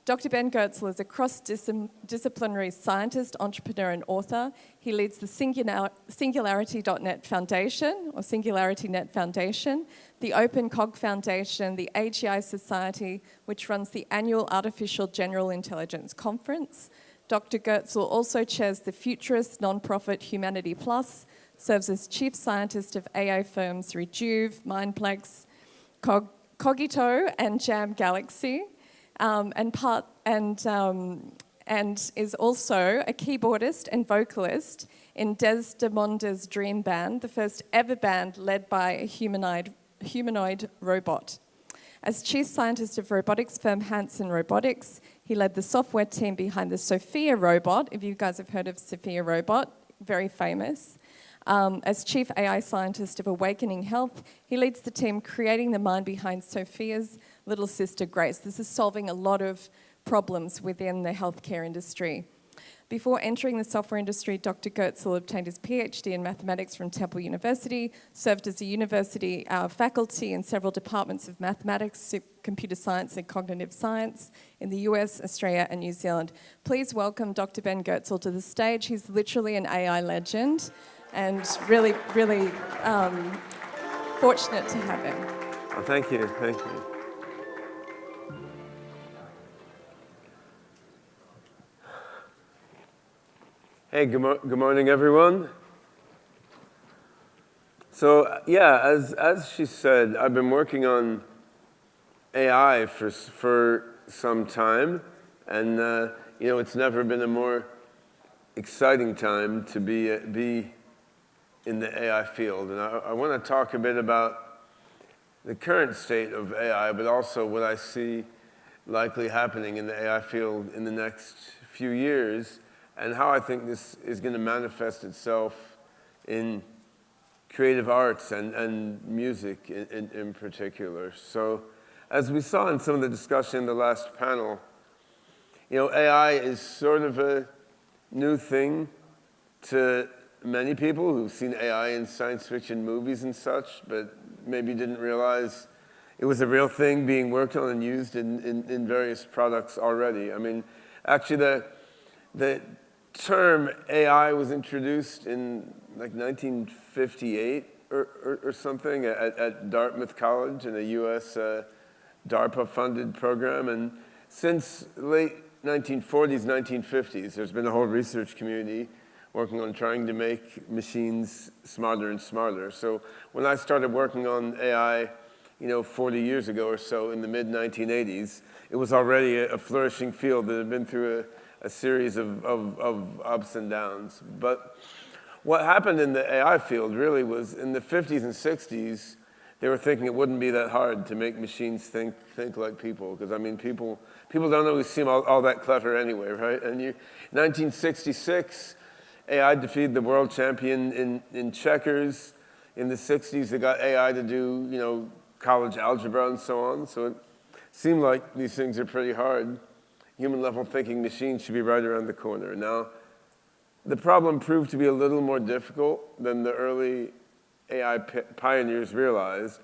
Dr. Ben Goertzel is a cross-disciplinary scientist, entrepreneur, and author. He leads the Singularity.net Foundation, or SingularityNET Foundation, the Open Cog Foundation, the AGI Society, which runs the annual Artificial General Intelligence Conference. Dr. Goertzel also chairs the futurist nonprofit Humanity Plus, serves as chief scientist of AI firms Rejuve, Mindplex, Cogito, and Jam Galaxy. And is also a keyboardist and vocalist in Desdemonda's Dream Band, the first ever band led by a humanoid robot. As chief scientist of robotics firm Hanson Robotics, he led the software team behind the Sophia robot. If you guys have heard of Sophia robot, very famous. As chief AI scientist of Awakening Health, he leads the team creating the mind behind Sophia's little sister, Grace. This is solving a lot of problems within the healthcare industry. Before entering the software industry, Dr. Goertzel obtained his PhD in mathematics from Temple University, served as a university faculty in several departments of mathematics, computer science, and cognitive science in the US, Australia, and New Zealand. Please welcome Dr. Ben Goertzel to the stage. He's literally an AI legend, and really, really fortunate to have him. Well, thank you, thank you. Hey, good morning, everyone. So, yeah, as she said, I've been working on AI for some time, and it's never been a more exciting time to be in the AI field. And I want to talk a bit about the current state of AI, but also what I see likely happening in the AI field in the next few years, and how I think this is going to manifest itself in creative arts and music in particular. So, as we saw in some of the discussion in the last panel, AI is sort of a new thing to many people who've seen AI in science fiction movies and such, but maybe didn't realize it was a real thing being worked on and used in various products already. I mean, actually, the term AI was introduced in like 1958 or something at Dartmouth College in a US DARPA-funded program. And since late 1940s, 1950s, there's been a whole research community working on trying to make machines smarter and smarter. So when I started working on AI, 40 years ago or so in the mid-1980s, it was already a flourishing field that had been through a series of ups and downs. But what happened in the AI field really was in the 50s and 60s, they were thinking it wouldn't be that hard to make machines think like people. Because, I mean, people don't always seem all that clever anyway, right? And 1966, AI defeated the world champion in checkers. In the 60s, they got AI to do, college algebra and so on. So it seemed like these things are pretty hard. Human-level thinking machines should be right around the corner. Now, the problem proved to be a little more difficult than the early AI pioneers realized.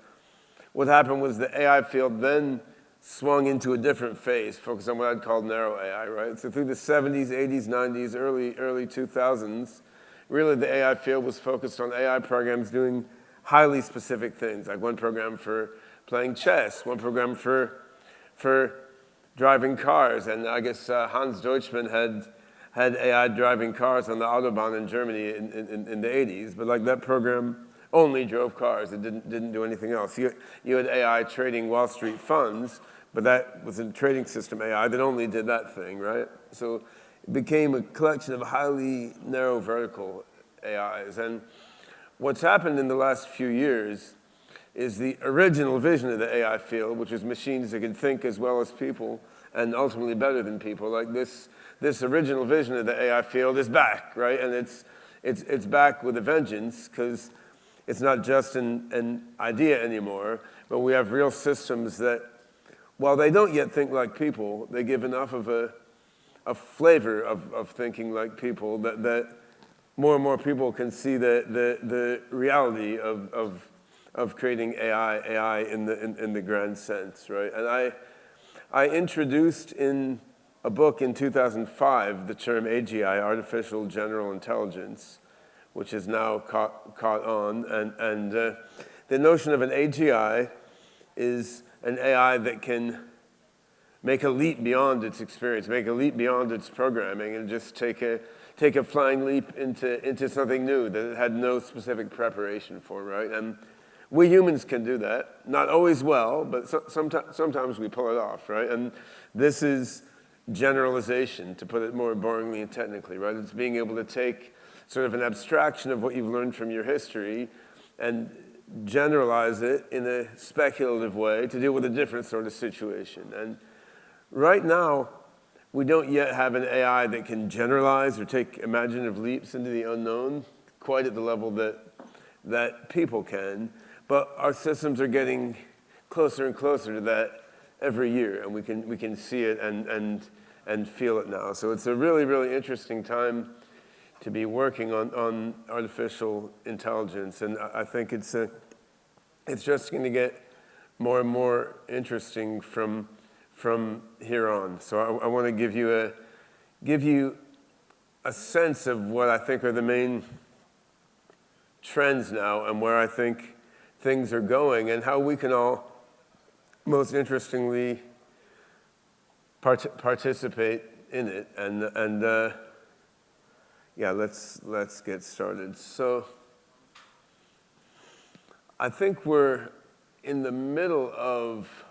What happened was the AI field then swung into a different phase, focused on what I'd call narrow AI, right? So through the 70s, 80s, 90s, early 2000s, really the AI field was focused on AI programs doing highly specific things, like one program for playing chess, one program for driving cars, and I guess Hans Deutschmann had AI driving cars on the Autobahn in Germany in the 80s, but like that program only drove cars. It didn't do anything else. You had AI trading Wall Street funds, but that was a trading system AI that only did that thing, right? So it became a collection of highly narrow vertical AIs. And what's happened in the last few years is the original vision of the AI field, which is machines that can think as well as people and ultimately better than people. Like this original vision of the AI field is back, right? And it's back with a vengeance, because it's not just an idea anymore, but we have real systems that, while they don't yet think like people, they give enough of a flavor of thinking like people that more and more people can see the reality of creating AI in the grand sense, right? And I introduced in a book in 2005, the term AGI, Artificial General Intelligence, which is now caught on. And the notion of an AGI is an AI that can make a leap beyond its experience, make a leap beyond its programming, and just take a flying leap into something new that it had no specific preparation for, right? And we humans can do that. Not always well, but sometimes we pull it off, right? And this is generalization, to put it more boringly and technically, right? It's being able to take sort of an abstraction of what you've learned from your history and generalize it in a speculative way to deal with a different sort of situation. And right now, we don't yet have an AI that can generalize or take imaginative leaps into the unknown quite at the level that people can. But our systems are getting closer and closer to that every year, and we can see it and feel it now. So it's a really, really interesting time to be working on artificial intelligence, and I think it's just going to get more and more interesting from here on. So I want to give you a sense of what I think are the main trends now and where I think things are going and how we can all, most interestingly, participate in it. And yeah, let's get started. So I think we're in the middle of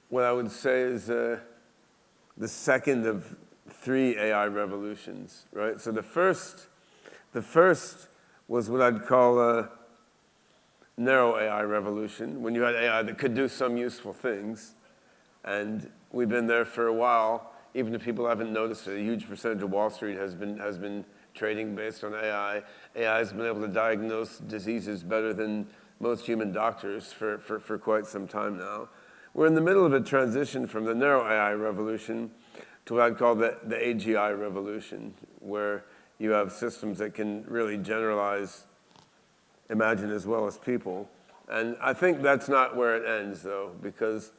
what I would say is the second of 3 AI revolutions, right? So the first was what I'd call a narrow AI revolution, when you had AI that could do some useful things. And we've been there for a while, even if people haven't noticed it. A huge percentage of Wall Street has been trading based on AI. AI has been able to diagnose diseases better than most human doctors for quite some time now. We're in the middle of a transition from the narrow AI revolution to what I'd call the AGI revolution, where you have systems that can really generalize, imagine as well as people. And I think that's not where it ends, though, because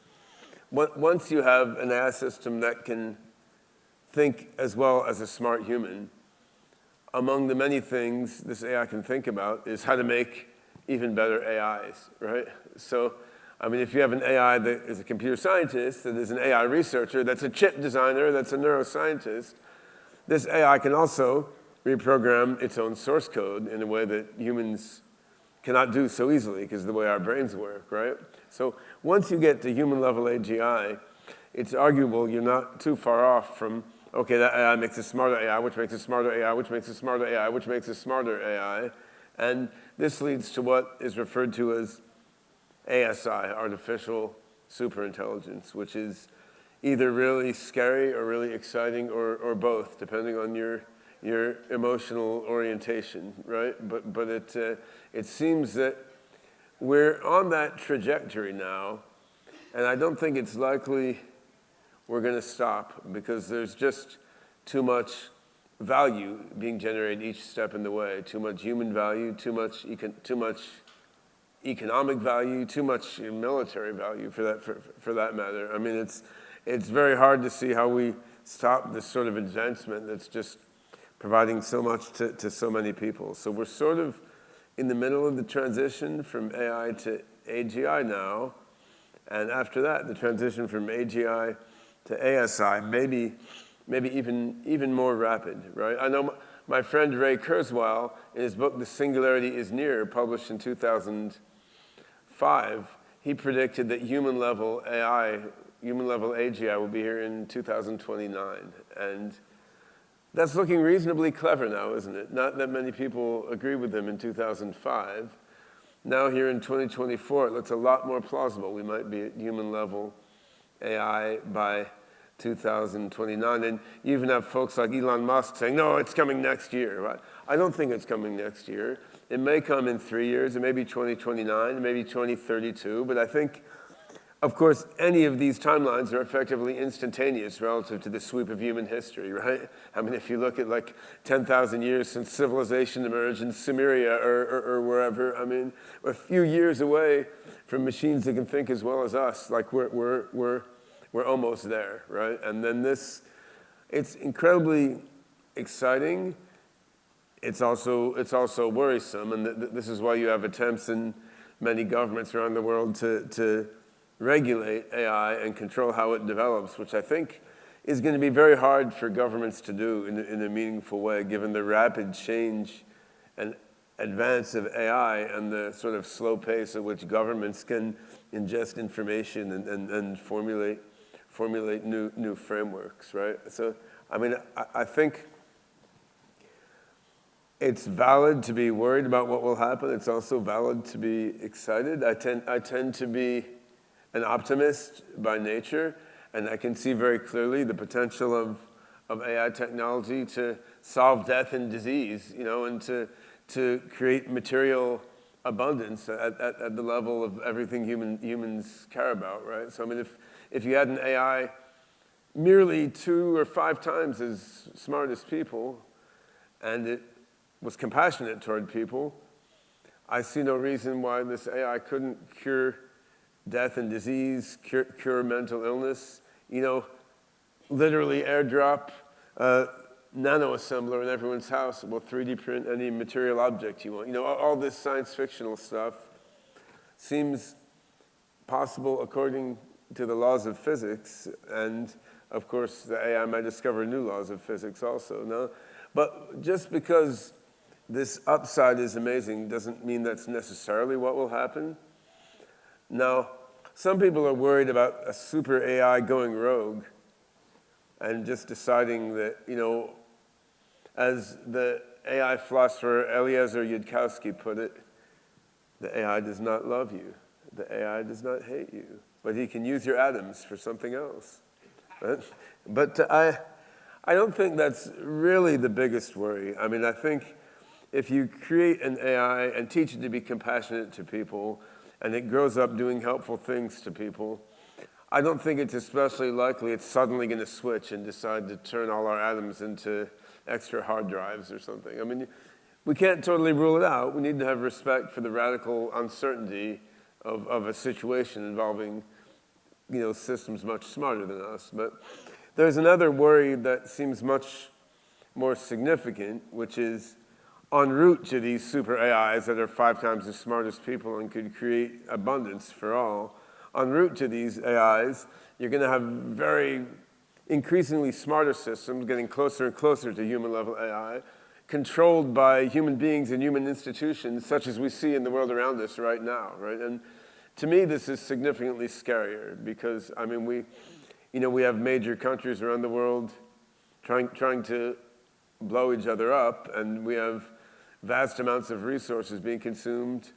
once you have an AI system that can think as well as a smart human, among the many things this AI can think about is how to make even better AIs, right? So, I mean, if you have an AI that is a computer scientist, that is an AI researcher, that's a chip designer, that's a neuroscientist, this AI can also reprogram its own source code in a way that humans cannot do so easily because of the way our brains work, right? So once you get to human-level AGI, it's arguable you're not too far off from, okay, that AI makes a smarter AI, which makes a smarter AI, which makes a smarter AI, which makes a smarter AI. And this leads to what is referred to as ASI, artificial superintelligence, which is either really scary or really exciting or both, depending on your emotional orientation, right? But it seems that we're on that trajectory now, and I don't think it's likely we're going to stop because there's just too much value being generated each step in the way, too much human value, too much economic value, too much military value for that matter. I mean, it's very hard to see how we stop this sort of advancement that's just providing so much to so many people. So we're sort of in the middle of the transition from AI to AGI now, and after that, the transition from AGI to ASI, maybe even more rapid, right? I know my friend Ray Kurzweil, in his book *The Singularity is Near*, published in 2005, he predicted that human-level AGI will be here in 2029, and that's looking reasonably clever now, isn't it? Not that many people agree with him in 2005. Now here in 2024, it looks a lot more plausible. We might be at human-level AI by 2029. And you even have folks like Elon Musk saying, no, it's coming next year, right? I don't think it's coming next year. It may come in 3 years. It may be 2029, it may be 2032. But I think, of course, any of these timelines are effectively instantaneous relative to the sweep of human history, right? I mean, if you look at like 10,000 years since civilization emerged in Sumeria or wherever, I mean, we're a few years away from machines that can think as well as us. Like we're we're almost there, right? And then it's incredibly exciting. It's also worrisome, and this is why you have attempts in many governments around the world to regulate AI and control how it develops, which I think is going to be very hard for governments to do in a meaningful way, given the rapid change and advance of AI and the sort of slow pace at which governments can ingest information and formulate new frameworks, right? So, I mean, I think it's valid to be worried about what will happen. It's also valid to be excited. I tend to be an optimist by nature, and I can see very clearly the potential of AI technology to solve death and disease, you know, and to create material abundance at the level of everything humans care about, right? So I mean, if you had an AI merely 2 or 5 times as smart as people, and it was compassionate toward people, I see no reason why this AI couldn't cure death and disease, cure mental illness, you know, literally airdrop a nano-assembler in everyone's house, will 3D print any material object you want. You know, all this science fictional stuff seems possible according to the laws of physics, and of course the AI might discover new laws of physics also, no? But just because this upside is amazing doesn't mean that's necessarily what will happen. Now, some people are worried about a super AI going rogue and just deciding that, you know, as the AI philosopher Eliezer Yudkowsky put it, the AI does not love you. The AI does not hate you. But he can use your atoms for something else. Right? But I don't think that's really the biggest worry. I mean, I think if you create an AI and teach it to be compassionate to people, and it grows up doing helpful things to people, I don't think it's especially likely it's suddenly going to switch and decide to turn all our atoms into extra hard drives or something. I mean, we can't totally rule it out. We need to have respect for the radical uncertainty of a situation involving, you know, systems much smarter than us. But there's another worry that seems much more significant, which is en route to these super AIs that are 5 times as smart as people and could create abundance for all. En route to these AIs, you're going to have very increasingly smarter systems getting closer and closer to human-level AI, controlled by human beings and human institutions, such as we see in the world around us right now, right? And to me, this is significantly scarier because, I mean, we have major countries around the world trying to blow each other up, and we have vast amounts of resources being consumed,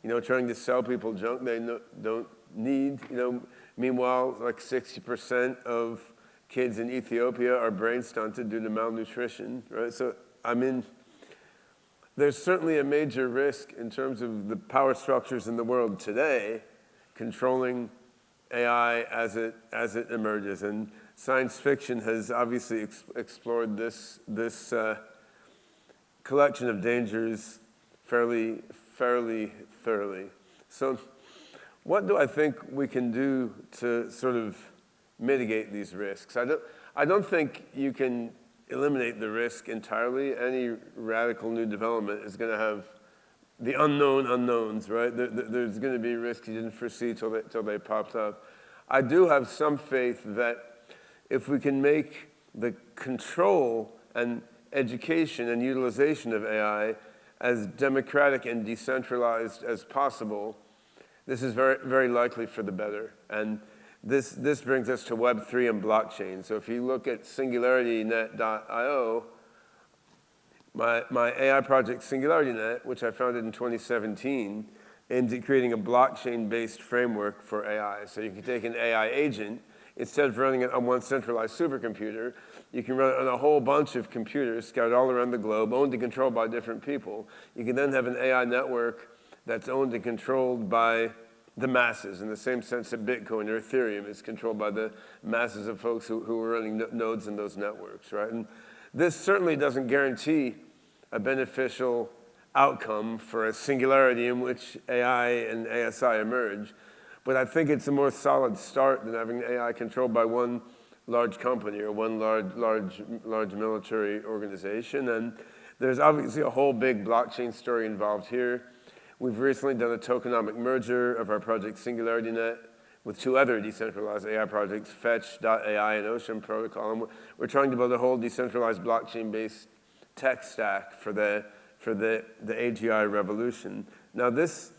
you know, trying to sell people junk they don't need, you know. Meanwhile, like 60% of kids in Ethiopia are brain stunted due to malnutrition, right? So, I mean, there's certainly a major risk in terms of the power structures in the world today controlling AI as it emerges. And science fiction has obviously explored this collection of dangers fairly thoroughly. So what do I think we can do to sort of mitigate these risks? I don't think you can eliminate the risk entirely. Any radical new development is going to have the unknown unknowns, right? There's going to be risks you didn't foresee till they popped up. I do have some faith that if we can make the control and education and utilization of AI as democratic and decentralized as possible, this is very, very likely for the better. And this brings us to Web3 and blockchain. So if you look at SingularityNET.io, my AI project SingularityNET, which I founded in 2017, aims at creating a blockchain-based framework for AI. So you can take an AI agent, instead of running it on one centralized supercomputer, you can run it on a whole bunch of computers scattered all around the globe, owned and controlled by different people. You can then have an AI network that's owned and controlled by the masses, in the same sense that Bitcoin or Ethereum is controlled by the masses of folks who are running nodes in those networks, right? And this certainly doesn't guarantee a beneficial outcome for a singularity in which AI and ASI emerge, But I think it's a more solid start than having AI controlled by one large company or one large military organization. And there's obviously a whole big blockchain story involved here. We've recently done a tokenomic merger of our project SingularityNET with two other decentralized AI projects, Fetch.ai and Ocean Protocol. And we're trying to build a whole decentralized blockchain-based tech stack for the AGI revolution. Now this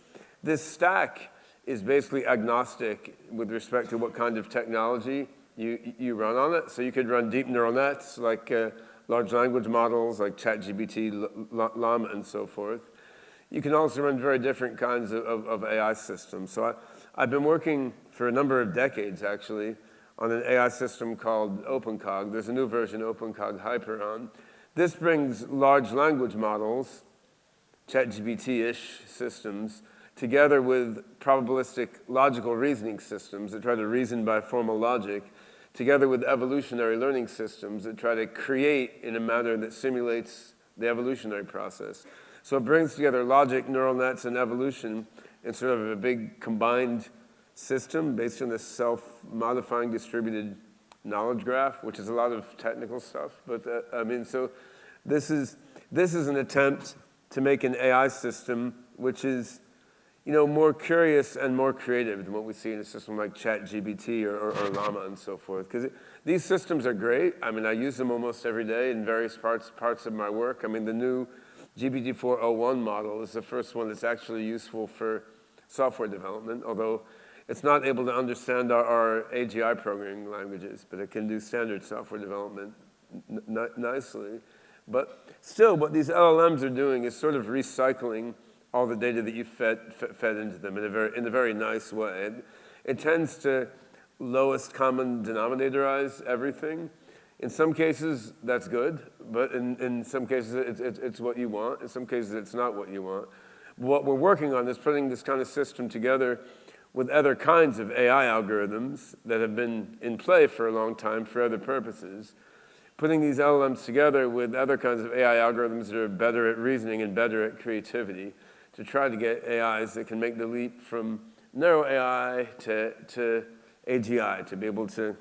stack is basically agnostic with respect to what kind of technology you run on it. So you could run deep neural nets like large language models like ChatGPT, Llama, and so forth. You can also run very different kinds of AI systems. So I've been working for a number of decades, actually, on an AI system called OpenCog. There's a new version, OpenCog Hyperon. This brings large language models, ChatGPT-ish systems, together with probabilistic logical reasoning systems that try to reason by formal logic, together with evolutionary learning systems that try to create in a manner that simulates the evolutionary process. So it brings together logic, neural nets, and evolution in sort of a big combined system based on this self-modifying distributed knowledge graph, which is a lot of technical stuff. But so this is an attempt to make an AI system which is, more curious and more creative than what we see in a system like ChatGPT or Llama and so forth. Because these systems are great. I use them almost every day in various parts of my work. The new GPT-4o1 model is the first one that's actually useful for software development, although it's not able to understand our AGI programming languages, but it can do standard software development nicely. But still, what these LLMs are doing is sort of recycling all the data that you fed into them in a very nice way. It tends to lowest common denominatorize everything. In some cases, that's good, but in some cases, it's what you want. In some cases, it's not what you want. What we're working on is putting this kind of system together with other kinds of AI algorithms that have been in play for a long time for other purposes, putting these LLMs together with other kinds of AI algorithms that are better at reasoning and better at creativity to try to get AIs that can make the leap from narrow AI to AGI, to be able to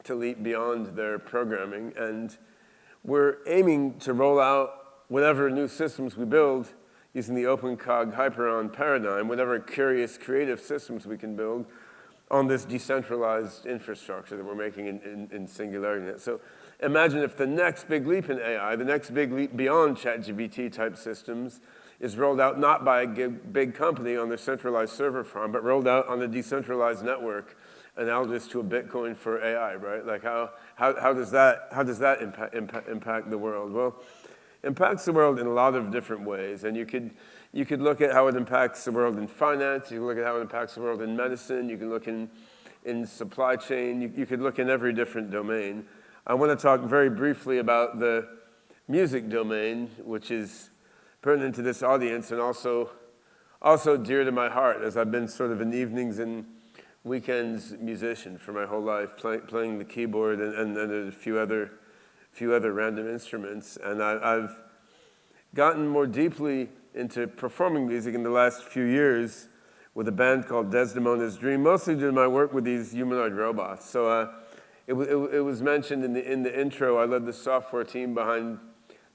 leap beyond their programming. And we're aiming to roll out whatever new systems we build using the OpenCog Hyperon paradigm, whatever curious, creative systems we can build on this decentralized infrastructure that we're making in SingularityNet. So imagine if the next big leap in AI, the next big leap beyond ChatGPT type systems, is rolled out not by a big company on their centralized server farm, but rolled out on a decentralized network analogous to a Bitcoin for AI, right? Like how does that impact the world? Well, it impacts the world in a lot of different ways, and you could look at how it impacts the world in finance. You can look at how it impacts the world in medicine. You can look in supply chain. You could look in every different domain. I want to talk very briefly about the music domain, which is pertinent to this audience and also dear to my heart, as I've been sort of an evenings and weekends musician for my whole life, playing the keyboard and a few other random instruments. And I've gotten more deeply into performing music in the last few years with a band called Desdemona's Dream, mostly due to my work with these humanoid robots. So it was mentioned in the intro, I led the software team behind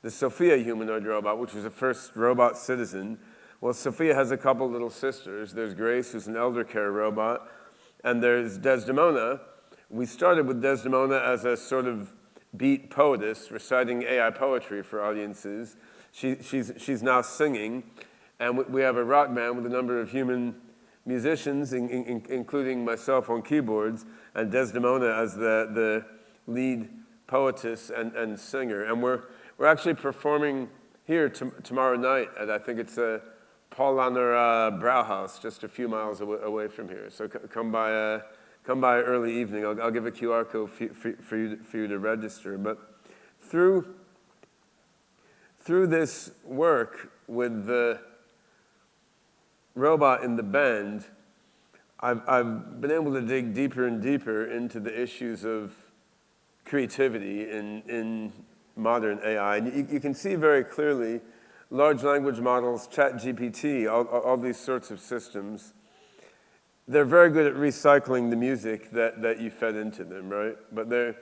the Sophia humanoid robot, which was the first robot citizen. Well, Sophia has a couple little sisters. There's Grace, who's an elder care robot, and there's Desdemona. We started with Desdemona as a sort of beat poetess, reciting AI poetry for audiences. She's now singing, and we have a rock band with a number of human musicians, including myself on keyboards, and Desdemona as the lead poetess and singer. And we're actually performing here tomorrow night at, I think it's a Paulaner Brauhaus, just a few miles away from here. So come by early evening. I'll give a QR code for you to register. But through this work with the robot in the band, I've been able to dig deeper and deeper into the issues of creativity in modern AI. And you can see very clearly large language models, ChatGPT, all these sorts of systems, they're very good at recycling the music that you fed into them, right? But they're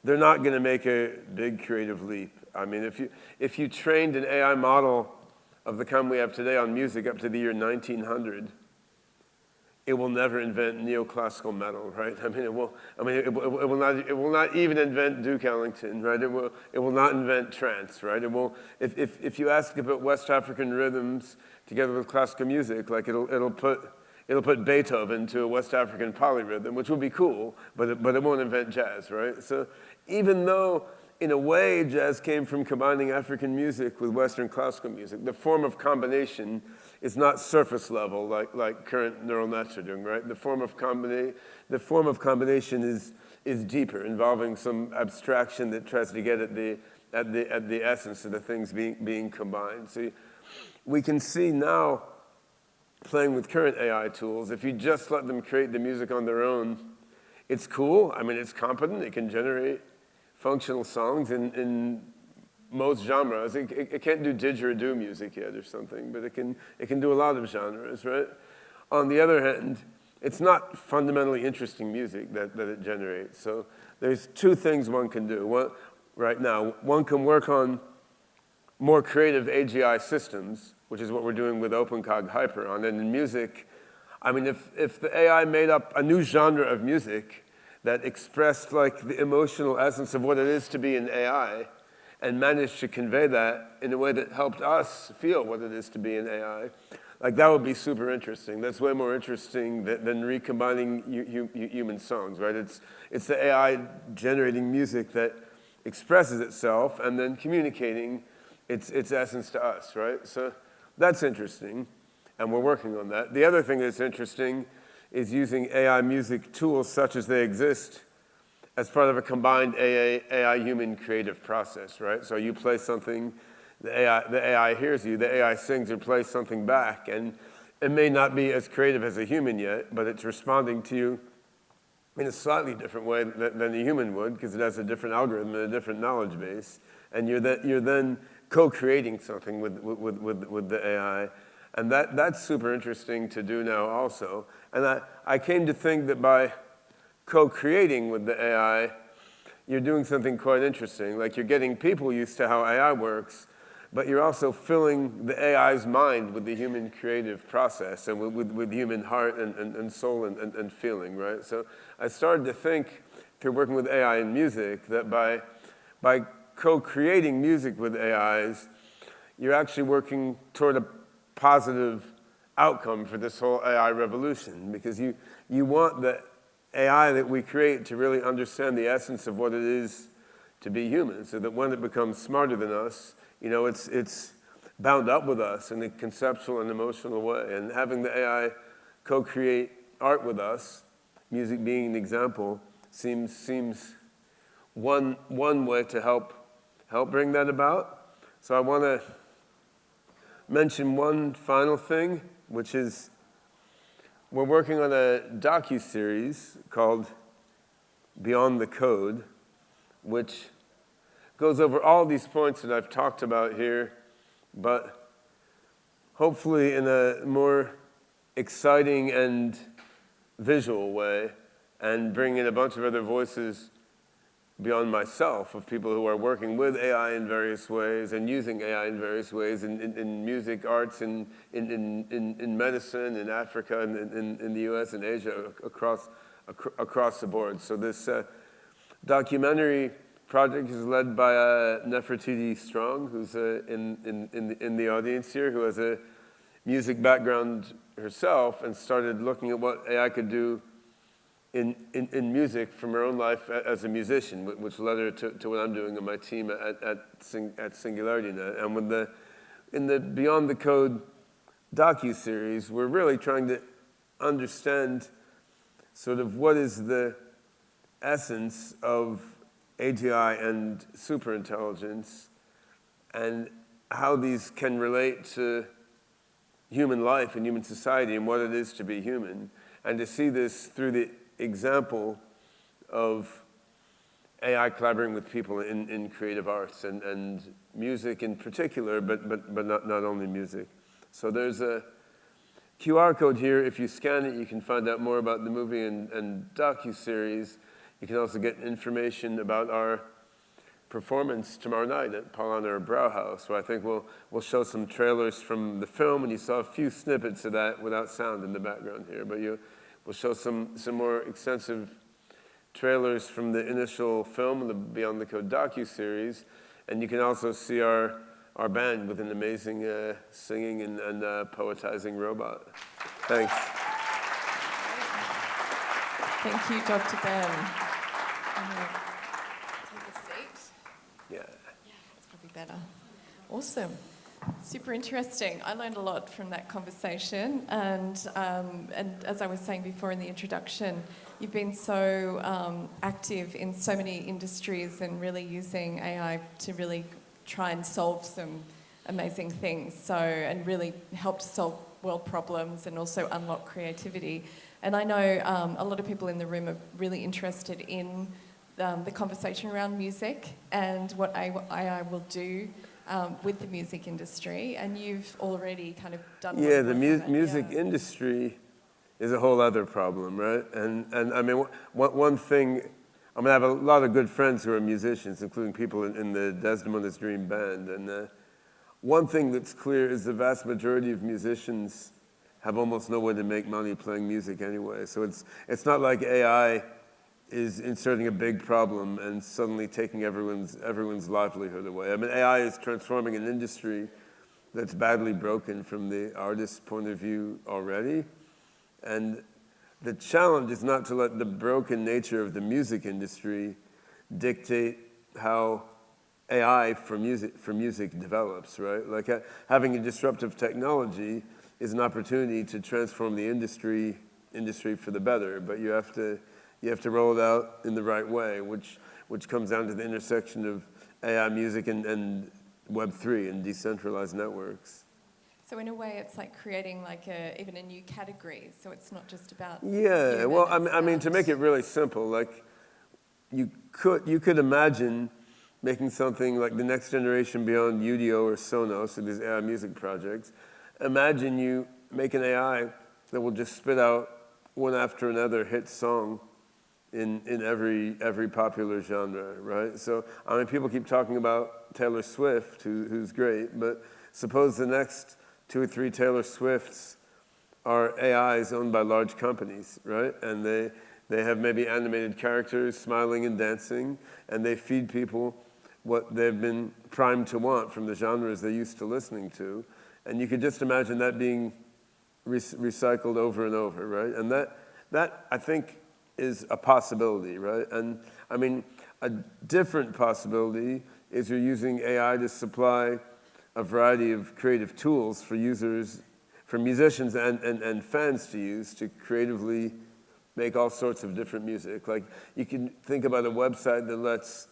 not going to make a big creative leap. I mean, if you trained an AI model of the kind we have today on music up to the year 1900, it will never invent neoclassical metal, right? It will not even invent Duke Ellington, right? It will not invent trance, right? If you ask about West African rhythms together with classical music, like it'll put Beethoven to a West African polyrhythm, which will be cool, but it won't invent jazz, right? So even though, in a way, jazz came from combining African music with Western classical music, the form of combination is not surface level like current neural nets are doing, right? The form of combination is deeper, involving some abstraction that tries to get at the essence of the things being combined. So we can see now, playing with current AI tools, if you just let them create the music on their own, it's cool. I mean, it's competent. It can generate functional songs in most genres. It can't do didgeridoo music yet or something, but it can do a lot of genres, right? On the other hand, it's not fundamentally interesting music that it generates. So there's two things one can do. Right now, one can work on more creative AGI systems, which is what we're doing with OpenCog Hyper. And in music, I mean, if the AI made up a new genre of music that expressed like the emotional essence of what it is to be an AI and managed to convey that in a way that helped us feel what it is to be an AI, like that would be super interesting. That's way more interesting than recombining human songs, right? It's the AI generating music that expresses itself and then communicating its essence to us, right? So that's interesting, and we're working on that. The other thing that's interesting is using AI music tools such as they exist as part of a combined AI-human creative process, right? So you play something, the AI hears you, the AI sings or plays something back, and it may not be as creative as a human yet, but it's responding to you in a slightly different way than a human would, because it has a different algorithm and a different knowledge base, and you're then co-creating something with the AI. And that's super interesting to do now also. And I came to think that by co-creating with the AI, you're doing something quite interesting. Like you're getting people used to how AI works, but you're also filling the AI's mind with the human creative process and with human heart and soul and feeling, right? So I started to think, through working with AI in music, that by co-creating music with AIs, you're actually working toward a positive outcome for this whole AI revolution, because you want the AI that we create to really understand the essence of what it is to be human, so that when it becomes smarter than us, you know, it's bound up with us in a conceptual and emotional way. And having the AI co-create art with us, music being an example, seems one way to help bring that about. So I want to mention one final thing, which is we're working on a docu-series called Beyond the Code, which goes over all these points that I've talked about here, but hopefully in a more exciting and visual way, and bring in a bunch of other voices beyond myself, of people who are working with AI in various ways and using AI in various ways in music, arts, in medicine, in Africa, in the US and Asia, across the board. So this documentary project is led by Nefertiti Strong, who's in the audience here, who has a music background herself and started looking at what AI could do in music from her own life as a musician, which led her to what I'm doing on my team at SingularityNET. And in the Beyond the Code docu-series, we're really trying to understand sort of what is the essence of AGI and superintelligence, and how these can relate to human life and human society and what it is to be human, and to see this through the example of AI collaborating with people in creative arts and music in particular, but not only music. So there's QR code here, if you scan it, you can find out more about the movie and docu-series. You can also get information about our performance tomorrow night at Paulaner Brauhaus, where I think we'll show some trailers from the film, and you saw a few snippets of that without sound in the background here, but we'll show some more extensive trailers from the initial film, the Beyond the Code docu-series, and you can also see our band with an amazing singing and poetizing robot. Thanks. Thank you, Dr. Ben. Take a seat. Yeah. Yeah, it's probably better. Awesome. Super interesting. I learned a lot from that conversation, and as I was saying before in the introduction, you've been so active in so many industries and really using AI to really try and solve some amazing things, and really help to solve world problems and also unlock creativity. And I know a lot of people in the room are really interested in the conversation around music and what AI will do with the music industry, and you've already kind of done. Yeah, the music industry is a whole other problem, right? And I mean, one thing, I mean, I have a lot of good friends who are musicians, including people in the Desdemona's Dream Band, and one thing that's clear is the vast majority of musicians have almost no way to make money playing music anyway. So it's not like AI is inserting a big problem and suddenly taking everyone's livelihood away. I mean, AI is transforming an industry that's badly broken from the artist's point of view already. And the challenge is not to let the broken nature of the music industry dictate how AI for music develops, right? Like having a disruptive technology is an opportunity to transform the industry for the better, but you have to roll it out in the right way, which comes down to the intersection of AI music and Web3 and decentralized networks. So in a way, it's like creating like even a new category. So it's not just about. Yeah, well, I mean, to make it really simple, like you could imagine making something like the next generation beyond Udio or Sonos, or these AI music projects. Imagine you make an AI that will just spit out one after another hit song in every popular genre, right? So, I mean, people keep talking about Taylor Swift, who's great, but suppose the next 2 or 3 Taylor Swifts are AIs owned by large companies, right? And they have maybe animated characters smiling and dancing, and they feed people what they've been primed to want from the genres they're used to listening to. And you could just imagine that being recycled over and over, right? And that I think, is a possibility, right? And I mean, a different possibility is you're using AI to supply a variety of creative tools for users, for musicians and fans to use to creatively make all sorts of different music. Like you can think about a website that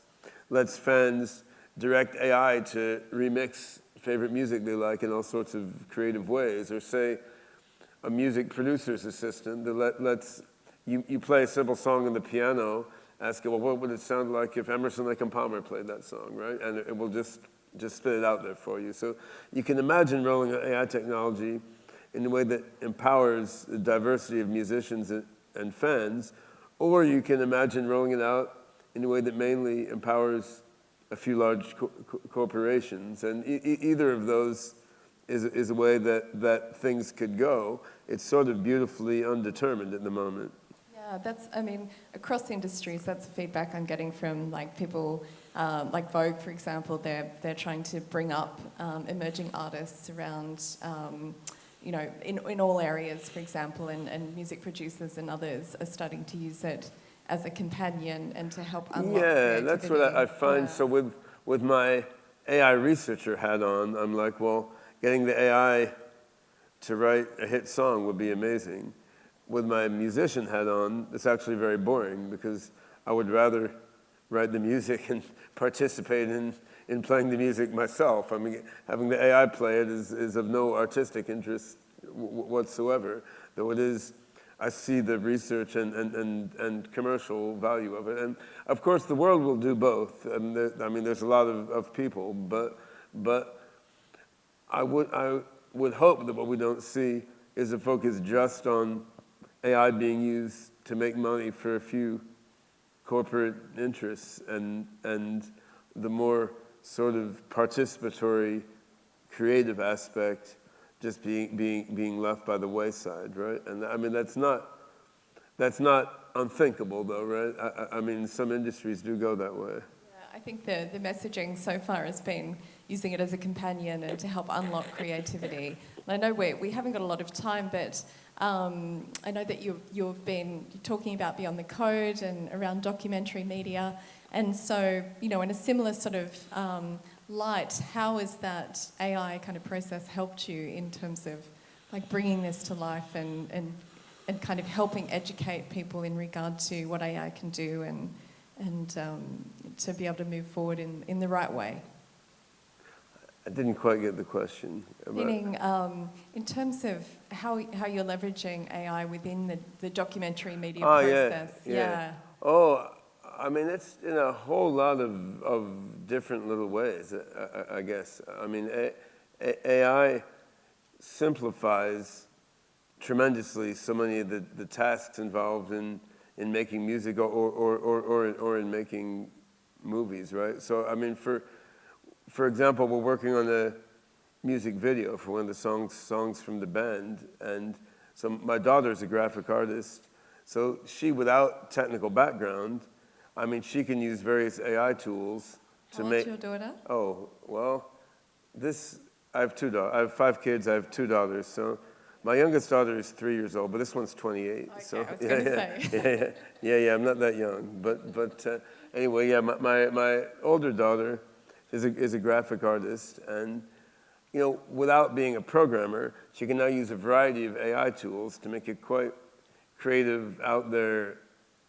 lets fans direct AI to remix favorite music they like in all sorts of creative ways, or say a music producer's assistant that lets you play a simple song on the piano, ask it, well, what would it sound like if Emerson, Lake and Palmer played that song, right? And it will just spit it out there for you. So you can imagine rolling out AI technology in a way that empowers the diversity of musicians and fans, or you can imagine rolling it out in a way that mainly empowers a few large corporations. And either of those is a way that things could go. It's sort of beautifully undetermined at the moment. Yeah, I mean, across industries, that's the feedback I'm getting from like people like Vogue, for example. They're trying to bring up emerging artists around, in all areas, for example, and music producers and others are starting to use it as a companion and to help unlock creativity. That's what I find. Yeah. So with my AI researcher hat on, I'm like, well, getting the AI to write a hit song would be amazing. With my musician hat on, it's actually very boring because I would rather write the music and participate in playing the music myself. I mean, having the AI play it is of no artistic interest whatsoever, though it is, I see the research and commercial value of it. And of course, the world will do both. And there's a lot of people, but I would hope that what we don't see is it focused just on AI being used to make money for a few corporate interests, and the more sort of participatory, creative aspect just being left by the wayside, right? And I mean, that's not unthinkable, though, right? I mean, some industries do go that way. I think the messaging so far has been using it as a companion and to help unlock creativity. And I know we haven't got a lot of time, but I know that you've been talking about Beyond the Code and around documentary media. And so, in a similar sort of light, how has that AI kind of process helped you in terms of like bringing this to life and kind of helping educate people in regard to what AI can do and to be able to move forward in the right way? I didn't quite get the question. Meaning, in terms of how you're leveraging AI within the documentary media process. Yeah. Oh, I mean, it's in a whole lot of different little ways, I guess. I mean, AI simplifies tremendously so many of the tasks involved in making music or in making movies, right? So, I mean, for example, we're working on a music video for one of the songs from the band, and so my daughter's a graphic artist, so she, without technical background, I mean, she can use various AI tools to make... How old's your daughter? Oh, well, I have 5 kids, I have 2 daughters, so my youngest daughter is 3 years old, but this one's 28. Okay, so I was going to say. Yeah, I'm not that young, but anyway, yeah, my older daughter is a graphic artist, and without being a programmer, she can now use a variety of AI tools to make a quite creative, out there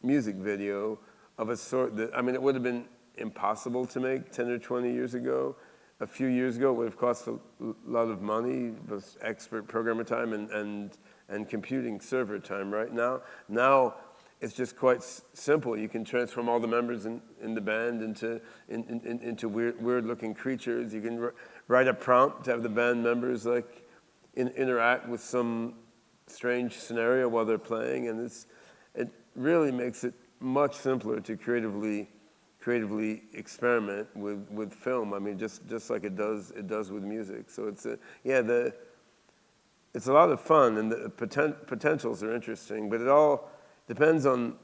music video of a sort that, I mean, it would have been impossible to make 10 or 20 years ago. A few years ago, it would have cost a lot of money, with expert programmer time and computing server time. Right now it's just quite simple. You can transform all the members in the band into weird-looking creatures. You can write a prompt to have the band members like interact with some strange scenario while they're playing, and it really makes it much simpler to creatively experiment with film. I mean, just like it does with music. So it's a lot of fun, and the potentials are interesting, but it all depends on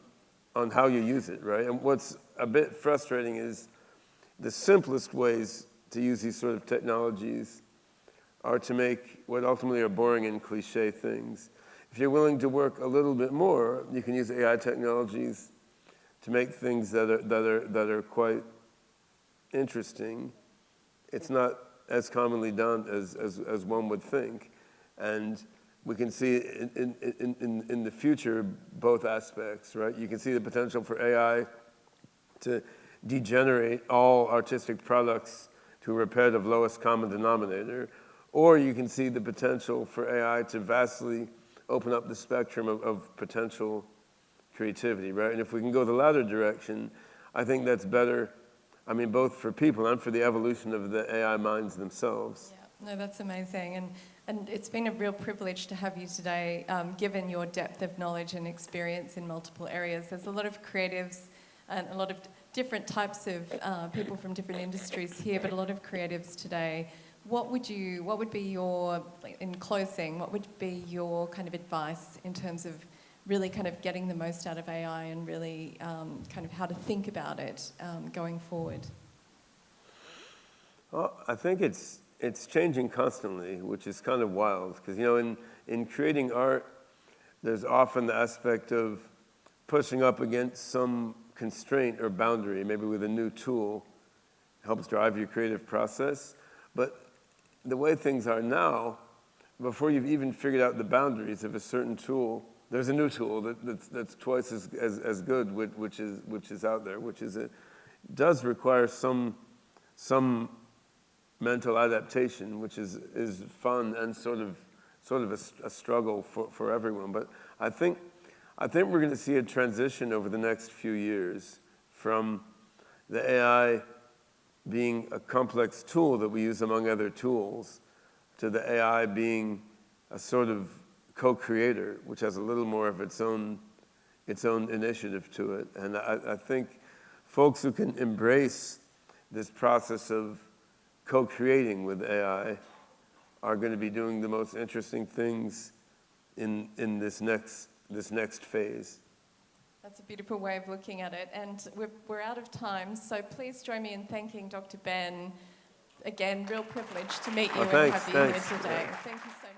how you use it, right? And what's a bit frustrating is the simplest ways to use these sort of technologies are to make what ultimately are boring and cliche things. If you're willing to work a little bit more, you can use AI technologies to make things that are quite interesting. It's not as commonly done as one would think, and we can see in the future both aspects, right? You can see the potential for AI to degenerate all artistic products to a repetitive lowest common denominator, or you can see the potential for AI to vastly open up the spectrum of potential creativity, right? And if we can go the latter direction, I think that's better, I mean, both for people and for the evolution of the AI minds themselves. Yeah, no, that's amazing. And it's been a real privilege to have you today, given your depth of knowledge and experience in multiple areas. There's a lot of creatives and a lot of different types of people from different industries here, but a lot of creatives today. What would be your, in closing, what would be your kind of advice in terms of really kind of getting the most out of AI and really kind of how to think about it going forward? Well, I think it's changing constantly, which is kind of wild, because in creating art, there's often the aspect of pushing up against some constraint or boundary, maybe with a new tool, helps drive your creative process. But the way things are now, before you've even figured out the boundaries of a certain tool, there's a new tool that's twice as good, which is out there, does require some mental adaptation, which is fun and sort of a struggle for everyone. But I think we're going to see a transition over the next few years from the AI being a complex tool that we use among other tools to the AI being a sort of co-creator, which has a little more of its own initiative to it. And I think folks who can embrace this process of co-creating with AI are going to be doing the most interesting things in this next phase. That's a beautiful way of looking at it. And we're out of time, so please join me in thanking Dr. Ben. Again, real privilege to meet you and have you here today. Thank you so much.